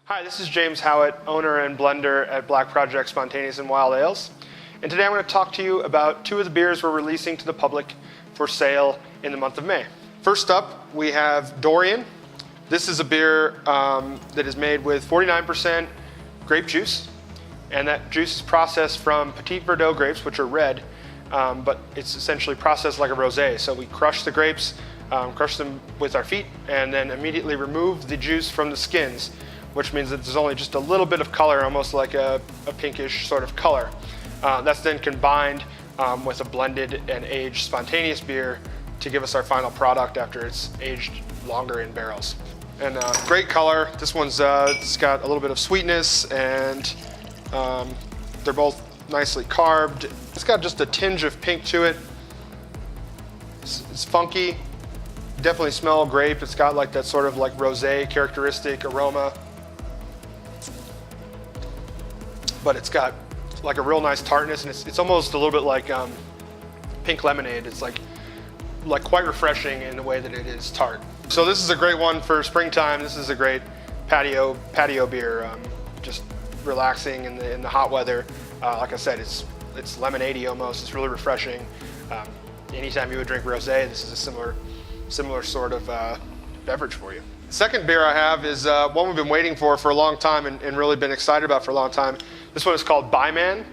Hi, this is James Howat, owner and blender at Black Project Spontaneous and Wild Ales. And today I'm going to talk to you about two of the beers we're releasing to the public for sale in the month of May. First up, we have Dorian. This is a beer that is made with 49% grape juice. And that juice is processed from Petit Verdot grapes, which are red, but it's essentially processed like a rosé. So we crush the grapes, crush them with our feet, and then immediately remove the juice from the skins, which means that there's only just a little bit of color, almost like a pinkish sort of color. That's then combined with a blended and aged spontaneous beer to give us our final product after it's aged longer in barrels. And great color. This one's it's got a little bit of sweetness, and they're both nicely carved. It's got just a tinge of pink to it. It's funky. Definitely smell grape. It's got like that sort of like rosé characteristic aroma. But it's got like a real nice tartness, and it's almost a little bit like pink lemonade. It's like quite refreshing in the way that it is tart. So this is a great one for springtime. This is a great patio beer, just relaxing in the hot weather. Like I said, it's lemonade-y almost. It's really refreshing. Anytime you would drink rosé, this is a similar sort of beverage for you. The second beer I have is one we've been waiting for a long time and really been excited about for a long time. This one is called BYEMAN,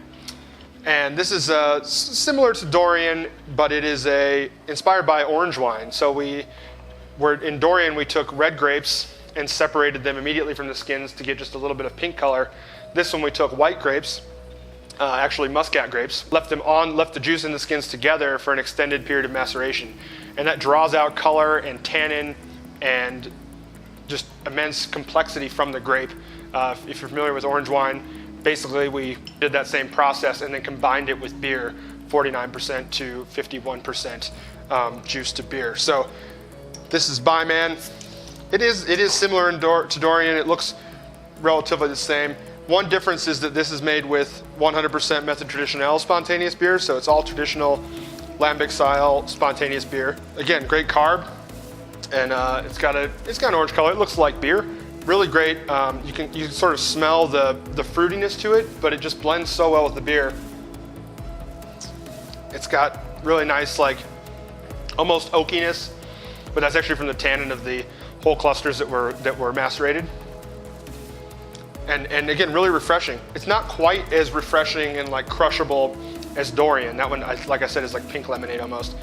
and this is similar to Dorian, but it is inspired by orange wine. So in Dorian, we took red grapes and separated them immediately from the skins to get just a little bit of pink color. This one we took white grapes, actually muscat grapes, left the juice and the skins together for an extended period of maceration, and that draws out color and tannin and just immense complexity from the grape. If you're familiar with orange wine, basically we did that same process and then combined it with beer, 49% to 51% juice to beer. So this is BYEMAN. It is similar to Dorian. It looks relatively the same. One difference is that this is made with 100% method traditionnel spontaneous beer, so it's all traditional lambic style spontaneous beer. Again, great carb, and it's got an orange color. It looks like beer. Really great. You can sort of smell the fruitiness to it, but it just blends so well with the beer. It's got really nice, like almost oakiness, but that's actually from the tannin of the whole clusters that were macerated. And again, really refreshing. It's not quite as refreshing and like crushable as Dorian. That one, like I said, is like pink lemonade almost.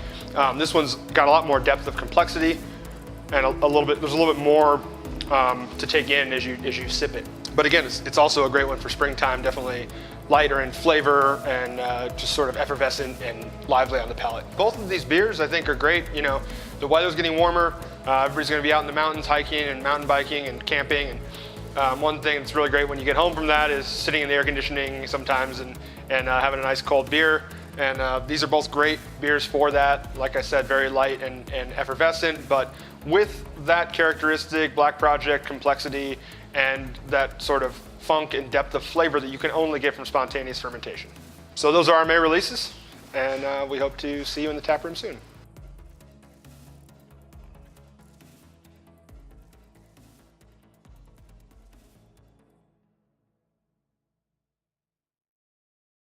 This one's got a lot more depth of complexity, and there's a little bit more to take in as you sip it. But again, it's also a great one for springtime. Definitely lighter in flavor and just sort of effervescent and lively on the palate. Both of these beers, I think, are great. You know, the weather's getting warmer. Everybody's going to be out in the mountains hiking and mountain biking and camping. And one thing that's really great when you get home from that is sitting in the air conditioning sometimes and having a nice cold beer. And these are both great beers for that. Like I said, very light and effervescent, but with that characteristic Black Project complexity and that sort of funk and depth of flavor that you can only get from spontaneous fermentation. So those are our May releases, and we hope to see you in the tap room soon.